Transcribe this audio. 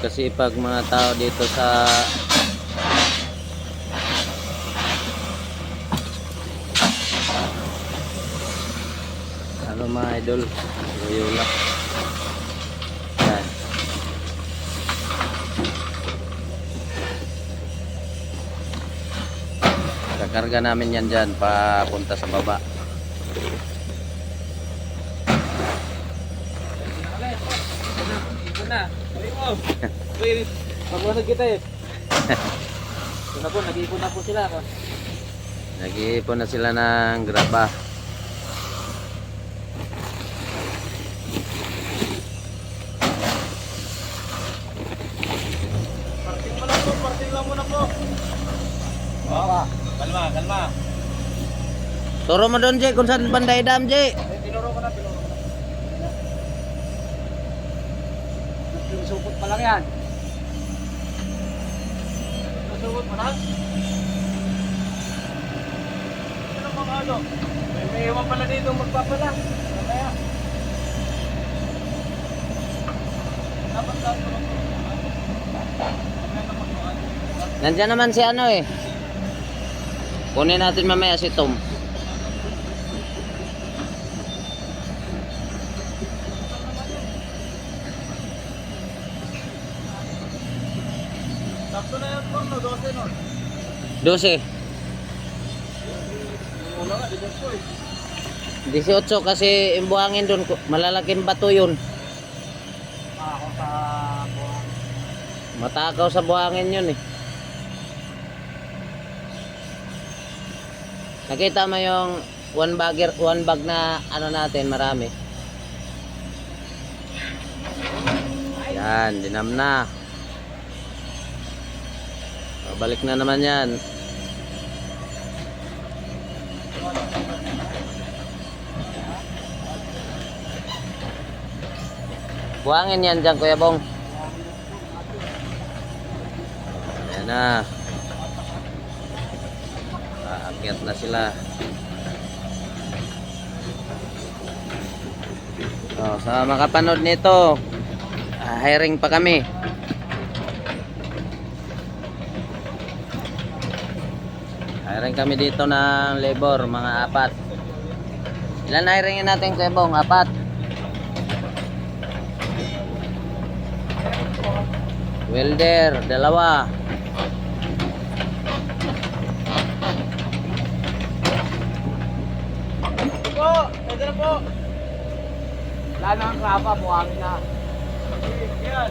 kasi pag mga tao dito sa ano mga idol, Loyola. Yan. Kakarga namin yan dyan papunta sa baba. Na. Uy, magwanag kita eh. Ito na po, nag-iipon na po sila. Nag-iipon na sila ng graba. Parting mo lang po, parting lang muna po. Oh, kalma, kalma. Turo mo doon, Jay, kung saan banday dam, Jay. Tinuro ko na, tinuro ko na. Susupot pa lang yan. Susupot pa lang? Ano mga ano? May iwan pala dito magpapala. Mamaya. Dapat lang ito. Nandiyan naman si ano eh. Kunin natin mamaya si Tom. Sakto na yan po, no? 12 no? 12. Wala nga, 18 kasi imbuhangin doon, malalaking bato yun. ako sa buwan. Matakaw sa buhangin yun eh. Nakita mo yung one bag na ano natin, marami. Yan, dinam na. Balik na naman yan. Buhangin yan dyan, Kuya Bong. Ayan na. Aakyat na sila. So, sa makapanood nito, hiring pa kami. Hiring kami dito ng labor, mga 4. Ilan hiringin natin, Kuya Bong? 4. Welder, 2. Po, pwede na po. Wala na ang krapa, buhangin na. Yan.